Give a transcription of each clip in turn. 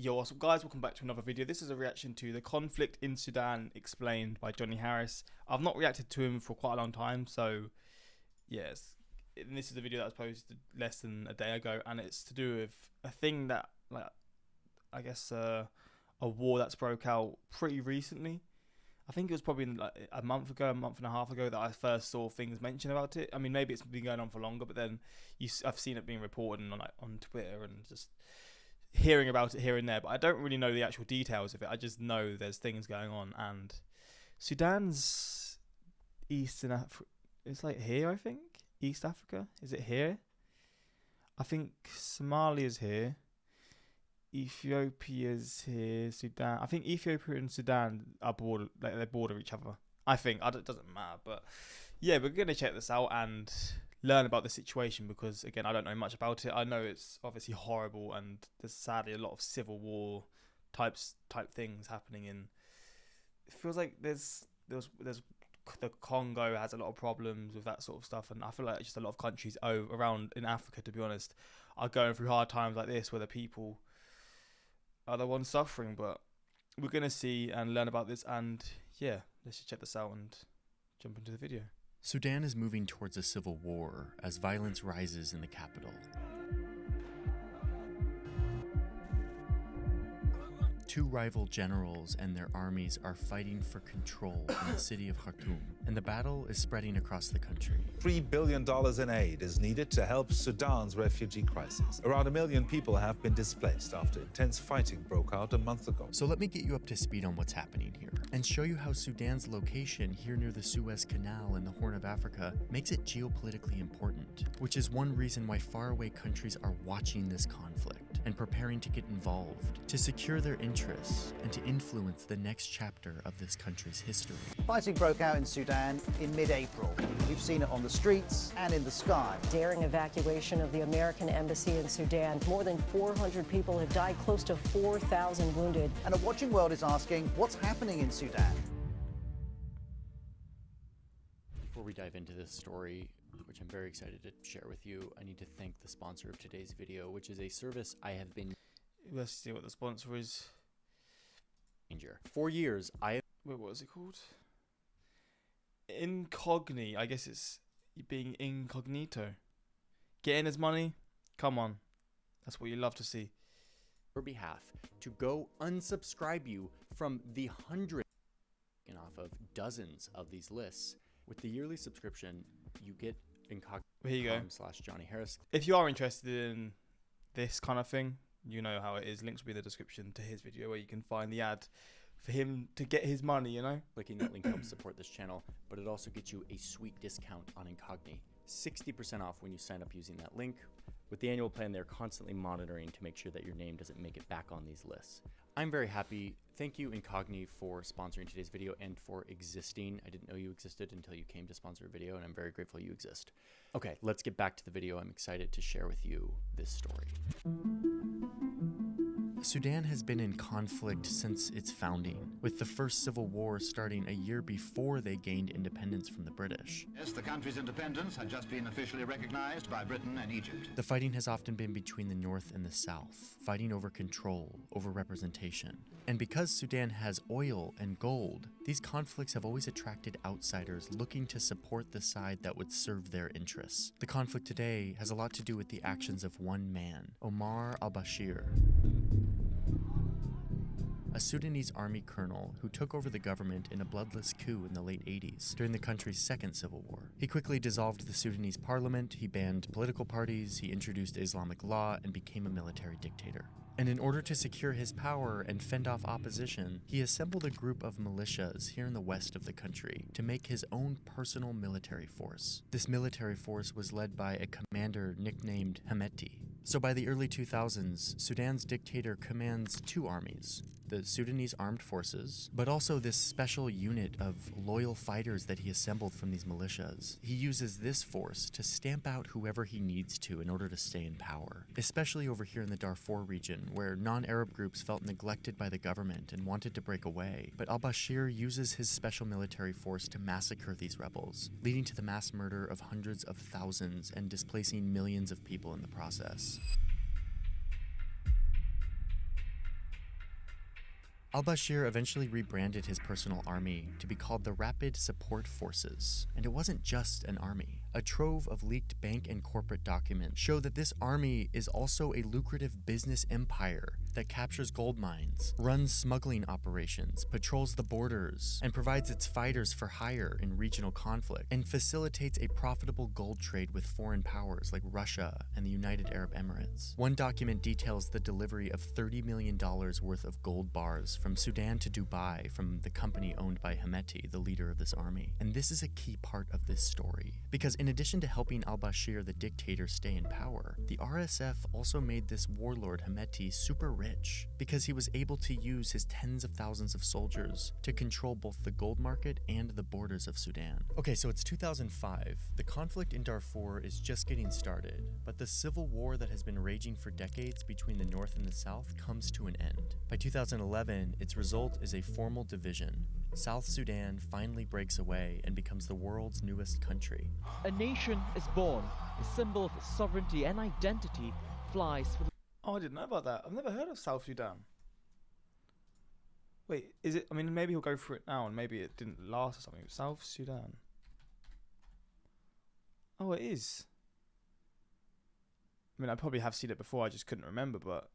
Yo, what's up guys, welcome back to another video. This is a reaction to The Conflict in Sudan Explained by Johnny Harris. I've not reacted to him for quite a long time, so yes, this is a video that was posted less than a day ago, and it's to do with a thing that, like, I guess a war that's broke out pretty recently. I think it was probably like a month and a half ago that I first saw things mentioned about it. I mean, maybe it's been going on for longer, but then I've seen it being reported on Twitter and just hearing about it here and there, but I don't really know the actual details of it. I just know there's things going on, and Sudan's Eastern Africa, it's like here, I think. East Africa, is it here? I think Somalia's here, Ethiopia's here, Sudan. I think Ethiopia and Sudan are they border each other. I think, it doesn't matter, but yeah, we're gonna check this out and learn about the situation, because again, I don't know much about it. I know it's obviously horrible, and there's sadly a lot of civil war type things happening in. It feels like there's the Congo has a lot of problems with that sort of stuff, and I feel like just a lot of countries around in Africa, to be honest, are going through hard times like this, where the people are the ones suffering. But we're gonna see and learn about this, and yeah, let's just check this out and jump into the video. Sudan is moving towards a civil war as violence rises in the capital. Two rival generals and their armies are fighting for control in the city of Khartoum, and the battle is spreading across the country. $3 billion in aid is needed to help Sudan's refugee crisis. Around 1 million people have been displaced after intense fighting broke out a month ago. So let me get you up to speed on what's happening here, and show you how Sudan's location here near the Suez Canal in the Horn of Africa makes it geopolitically important, which is one reason why faraway countries are watching this conflict and preparing to get involved, to secure their interests and to influence the next chapter of this country's history. Fighting broke out in Sudan in mid-April. We've seen it on the streets and in the sky. Daring evacuation of the American embassy in Sudan. More than 400 people have died, close to 4,000 wounded. And a watching world is asking, what's happening in Sudan? Before we dive into this story, which I'm very excited to share with you, I need to thank the sponsor of today's video, which is a service I have been... Let's see what the sponsor is. For years, wait, what was it called? Incognito. I guess it's being incognito. Getting his money? Come on. That's what you love to see. your behalf to go unsubscribe you from the hundreds and off of dozens of these lists. With the yearly subscription, you get Incognito.com/Johnny Harris. If you are interested in this kind of thing, you know how it is. Links will be in the description to his video where you can find the ad for him to get his money, you know? Clicking that link helps support this channel, but it also gets you a sweet discount on Incognito. 60% off when you sign up using that link. With the annual plan, they're constantly monitoring to make sure that your name doesn't make it back on these lists. I'm very happy. Thank you, Incognito, for sponsoring today's video and for existing. I didn't know you existed until you came to sponsor a video, and I'm very grateful you exist. Okay, let's get back to the video. I'm excited to share with you this story. Sudan has been in conflict since its founding, with the first civil war starting a year before they gained independence from the British. Yes, the country's independence had just been officially recognized by Britain and Egypt. The fighting has often been between the North and the South, fighting over control, over representation. And because Sudan has oil and gold, these conflicts have always attracted outsiders looking to support the side that would serve their interests. The conflict today has a lot to do with the actions of one man, Omar alBashir, a Sudanese army colonel who took over the government in a bloodless coup in the late 80s during the country's second civil war. He quickly dissolved the Sudanese parliament, he banned political parties, he introduced Islamic law, and became a military dictator. And in order to secure his power and fend off opposition, he assembled a group of militias here in the west of the country to make his own personal military force. This military force was led by a commander nicknamed Hemeti. So by the early 2000s, Sudan's dictator commands two armies, the Sudanese Armed Forces, but also this special unit of loyal fighters that he assembled from these militias. He uses this force to stamp out whoever he needs to in order to stay in power, especially over here in the Darfur region, where non-Arab groups felt neglected by the government and wanted to break away. But alBashir uses his special military force to massacre these rebels, leading to the mass murder of hundreds of thousands and displacing millions of people in the process. Al-Bashir eventually rebranded his personal army to be called the Rapid Support Forces, and it wasn't just an army. A trove of leaked bank and corporate documents show that this army is also a lucrative business empire that captures gold mines, runs smuggling operations, patrols the borders, and provides its fighters for hire in regional conflict, and facilitates a profitable gold trade with foreign powers like Russia and the United Arab Emirates. One document details the delivery of $30 million worth of gold bars from Sudan to Dubai from the company owned by Hemeti, the leader of this army. And this is a key part of this story, because in addition to helping al-Bashir, the dictator, stay in power, the RSF also made this warlord Hemeti super rich, because he was able to use his tens of thousands of soldiers to control both the gold market and the borders of Sudan. Okay, so it's 2005. The conflict in Darfur is just getting started, but the civil war that has been raging for decades between the North and the South comes to an end. By 2011, its result is a formal division. South Sudan finally breaks away and becomes the world's newest country. A nation is born. The symbol of sovereignty and identity flies for the... Oh, I didn't know about that. I've never heard of South Sudan. Wait, is it? I mean, maybe he'll go through it now, and maybe it didn't last or something. South Sudan. Oh, it is. I mean, I probably have seen it before. I just couldn't remember. But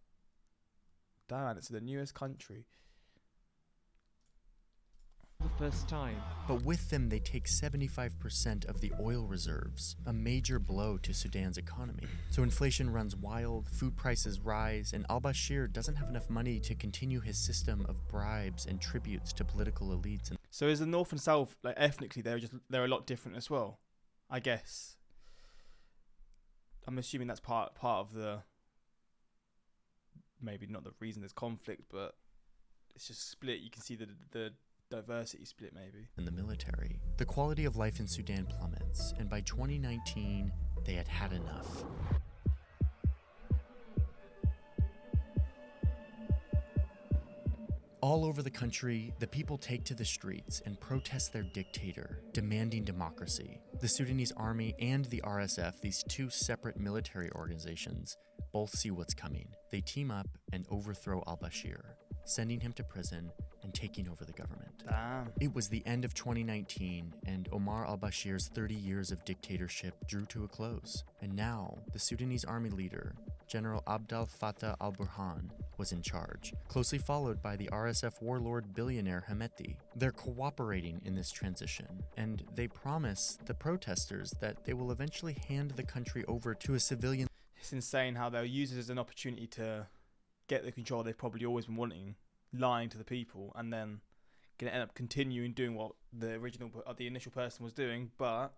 damn, it's the newest country. the first time. But with them, they take 75% of the oil reserves, a major blow to Sudan's economy. So inflation runs wild, food prices rise, and al-Bashir doesn't have enough money to continue his system of bribes and tributes to political elites. So is the North and South, like ethnically, they're a lot different as well, I guess. I'm assuming that's part of the, maybe not the reason there's conflict, but it's just split. You can see the diversity split maybe. In the military, the quality of life in Sudan plummets, and by 2019, they had had enough. All over the country, the people take to the streets and protest their dictator, demanding democracy. The Sudanese army and the RSF, these two separate military organizations, both see what's coming. They team up and overthrow al-Bashir, sending him to prison and taking over the government. Damn. It was the end of 2019, and Omar al-Bashir's 30 years of dictatorship drew to a close. And now, the Sudanese army leader, General Abdel Fattah al-Burhan, was in charge, closely followed by the RSF warlord billionaire Hemeti. They're cooperating in this transition, and they promise the protesters that they will eventually hand the country over to a civilian. It's insane how they'll use it as an opportunity to get the control they've probably always been wanting, lying to the people, and then gonna end up continuing doing what the initial person was doing, but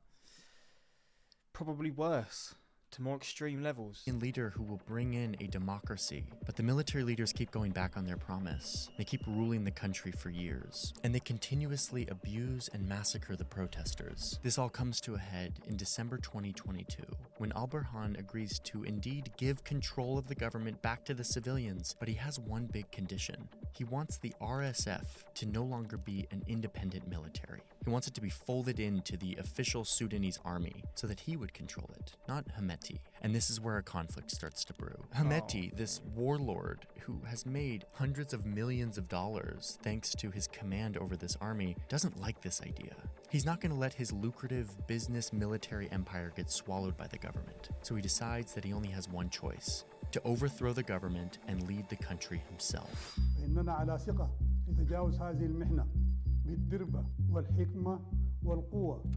probably worse, to more extreme levels. Leader who will bring in a democracy. But the military leaders keep going back on their promise. They keep ruling the country for years, and they continuously abuse and massacre the protesters. This all comes to a head in December 2022, when al-Burhan agrees to indeed give control of the government back to the civilians, but he has one big condition. He wants the RSF to no longer be an independent military. He wants it to be folded into the official Sudanese army so that he would control it, not Hemeti. And this is where a conflict starts to brew. Hemeti, this warlord who has made hundreds of millions of dollars thanks to his command over this army, doesn't like this idea. He's not going to let his lucrative business military empire get swallowed by the government. So he decides that he only has one choice: to overthrow the government and lead the country himself.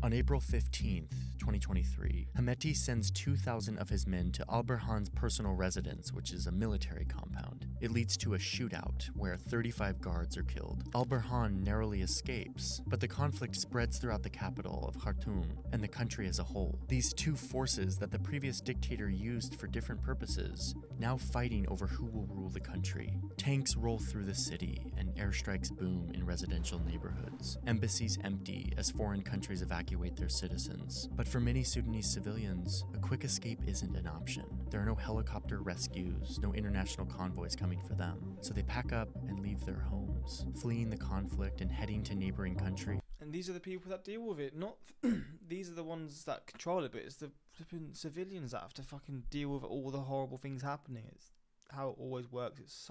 On April 15th, 2023, Hemeti sends 2,000 of his men to al-Burhan's personal residence, which is a military compound. It leads to a shootout where 35 guards are killed. Al-Burhan narrowly escapes, but the conflict spreads throughout the capital of Khartoum and the country as a whole. These two forces that the previous dictator used for different purposes, now fighting over who will rule the country. Tanks roll through the city and airstrikes boom in residential neighborhoods. Embassies empty as foreign countries evacuate their citizens. But for many Sudanese civilians, a quick escape isn't an option. There are no helicopter rescues, no international convoys coming for them. So they pack up and leave their homes, fleeing the conflict and heading to neighboring countries. And these are the people that deal with it, not these are the ones that control it, but it's the flipping civilians that have to fucking deal with all the horrible things happening. It's how it always works.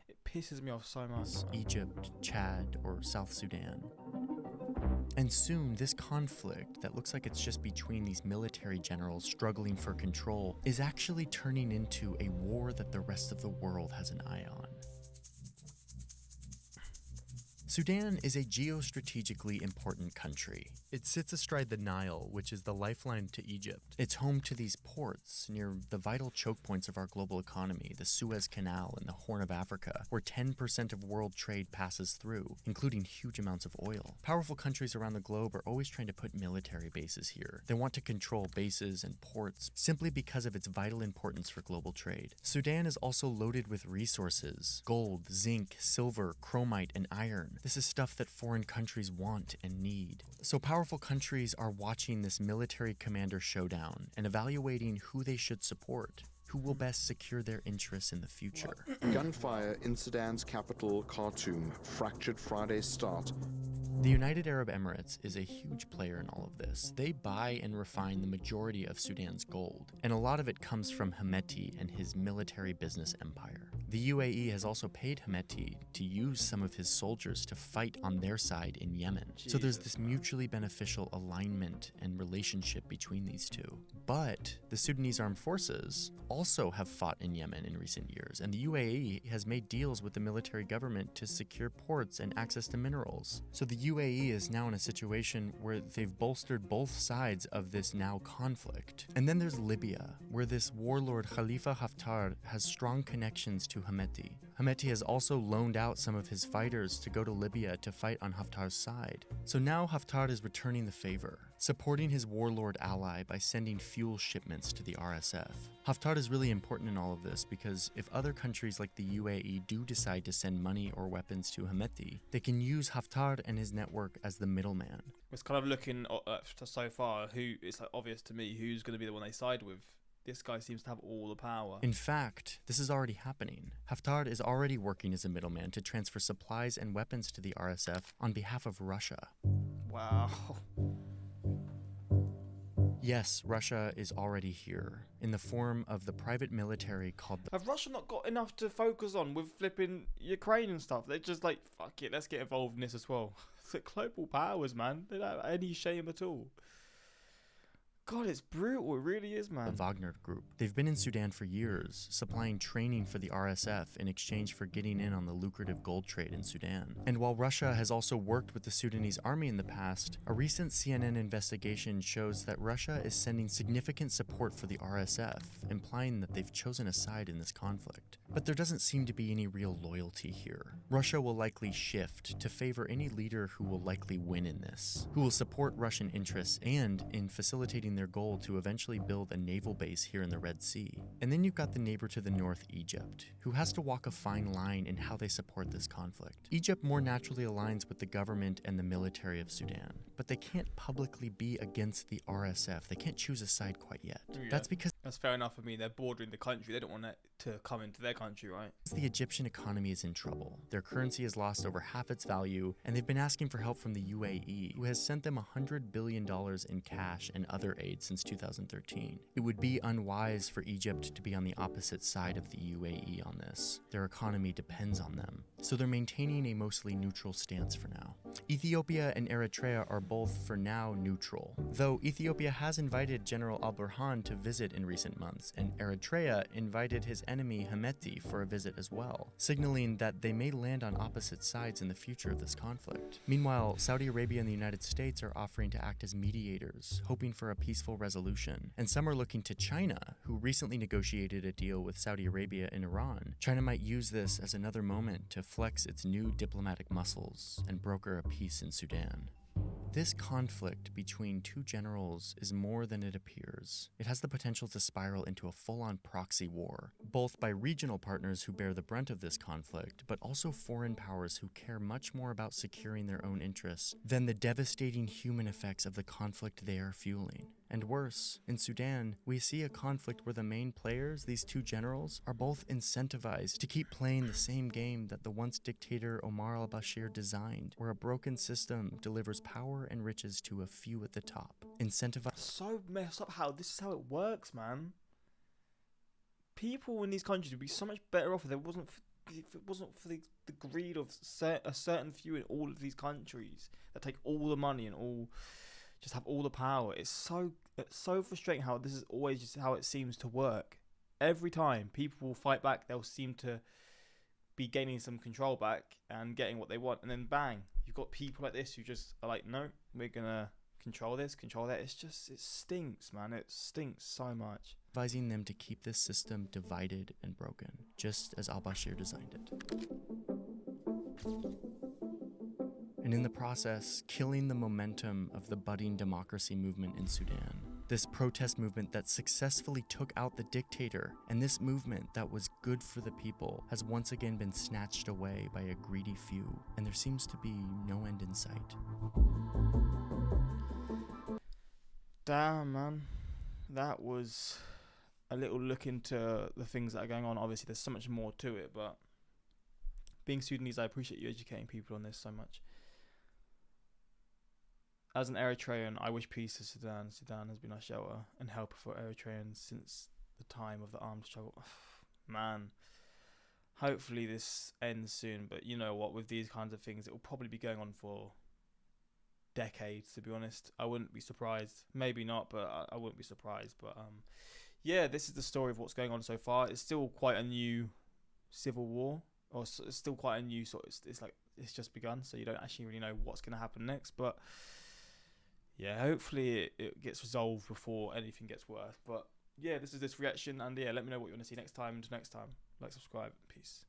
It pisses me off so much. Egypt, Chad, or South Sudan. And soon, this conflict that looks like it's just between these military generals struggling for control is actually turning into a war that the rest of the world has an eye on. Sudan is a geostrategically important country. It sits astride the Nile, which is the lifeline to Egypt. It's home to these ports near the vital choke points of our global economy, the Suez Canal and the Horn of Africa, where 10% of world trade passes through, including huge amounts of oil. Powerful countries around the globe are always trying to put military bases here. They want to control bases and ports simply because of its vital importance for global trade. Sudan is also loaded with resources: gold, zinc, silver, chromite, and iron. This is stuff that foreign countries want and need. So powerful countries are watching this military commander showdown and evaluating who they should support, who will best secure their interests in the future. Gunfire in Sudan's capital, Khartoum, fractured Friday's start. The United Arab Emirates is a huge player in all of this. They buy and refine the majority of Sudan's gold, and a lot of it comes from Hemeti and his military business empire. The UAE has also paid Hemeti to use some of his soldiers to fight on their side in Yemen. So there's this mutually beneficial alignment and relationship between these two. But the Sudanese armed forces also have fought in Yemen in recent years, and the UAE has made deals with the military government to secure ports and access to minerals. So the UAE is now in a situation where they've bolstered both sides of this now conflict. And then there's Libya, where this warlord Khalifa Haftar has strong connections to Hemeti. Hemeti has also loaned out some of his fighters to go to Libya to fight on Haftar's side. So now Haftar is returning the favor, supporting his warlord ally by sending fuel shipments to the RSF. Haftar is really important in all of this because if other countries like the UAE do decide to send money or weapons to Hemeti, they can use Haftar and his network as the middleman. It's kind of looking so far, it's like obvious to me who's going to be the one they side with. This guy seems to have all the power. In fact, this is already happening. Haftar is already working as a middleman to transfer supplies and weapons to the RSF on behalf of Russia. Wow. Yes, Russia is already here, in the form of the private military called the... Have Russia not got enough to focus on with flipping Ukraine and stuff? They're just like, fuck it, let's get involved in this as well. It's like global powers, man. They don't have any shame at all. God, it's brutal. It really is, man. The Wagner Group. They've been in Sudan for years, supplying training for the RSF in exchange for getting in on the lucrative gold trade in Sudan. And while Russia has also worked with the Sudanese army in the past, a recent CNN investigation shows that Russia is sending significant support for the RSF, implying that they've chosen a side in this conflict. But there doesn't seem to be any real loyalty here. Russia will likely shift to favor any leader who will likely win in this, who will support Russian interests and in facilitating their goal to eventually build a naval base here in the Red Sea. And then you've got the neighbor to the north, Egypt, who has to walk a fine line in how they support this conflict. Egypt more naturally aligns with the government and the military of Sudan, but they can't publicly be against the RSF. They can't choose a side quite yet. Yeah. That's because that's fair enough. I mean, they're bordering the country. They don't want it to come into their country, right? the Egyptian economy is in trouble. Their currency has lost over half its value, and they've been asking for help from the UAE, who has sent them $100 billion in cash and other aid since 2013. It would be unwise for Egypt to be on the opposite side of the UAE on this. Their economy depends on them, so they're maintaining a mostly neutral stance for now. Ethiopia and Eritrea are both, for now, neutral, though Ethiopia has invited General al-Burhan to visit in recent months, and Eritrea invited his enemy Hemeti for a visit as well, signaling that they may land on opposite sides in the future of this conflict. Meanwhile, Saudi Arabia and the United States are offering to act as mediators, hoping for a peaceful resolution, and some are looking to China, who recently negotiated a deal with Saudi Arabia and Iran. China might use this as another moment to flex its new diplomatic muscles and broker a peace in Sudan. This conflict between two generals is more than it appears. It has the potential to spiral into a full-on proxy war, both by regional partners who bear the brunt of this conflict, but also foreign powers who care much more about securing their own interests than the devastating human effects of the conflict they are fueling. And worse, in Sudan, we see a conflict where the main players, these two generals, are both incentivized to keep playing the same game that the once dictator Omar al-Bashir designed, where a broken system delivers power and riches to a few at the top. Incentivized. So messed up how this is how it works, man. People in these countries would be so much better off if there wasn't if it wasn't for the greed of a certain few in all of these countries that take all the money and all just have all the power, it's so frustrating how this is always just how it seems to work. Every time people will fight back, they'll seem to be gaining some control back and getting what they want, and then bang, you've got people like this who just are like, no, we're gonna control this, control that. It stinks, man. It stinks so much. Advising them to keep this system divided and broken, just as alBashir designed it. And in the process, killing the momentum of the budding democracy movement in Sudan. This protest movement that successfully took out the dictator, and this movement that was good for the people, has once again been snatched away by a greedy few, and there seems to be no end in sight. Damn, man. That was a little look into the things that are going on. Obviously, there's so much more to it, but being Sudanese, I appreciate you educating people on this so much. As an Eritrean, I wish peace to Sudan. Sudan has been our shelter and helper for Eritreans since the time of the armed struggle. Man, hopefully this ends soon, but you know what, with these kinds of things, it will probably be going on for decades, to be honest. I wouldn't be surprised. Maybe not, but I wouldn't be surprised. But yeah, this is the story of what's going on so far. It's still quite a new civil war, or it's still quite a new sort of, it's like it's just begun, so you don't actually really know what's going to happen next. But yeah, hopefully it gets resolved before anything gets worse. But yeah, this is this reaction, and yeah, let me know what you want to see next time. Until next time, like, subscribe, peace.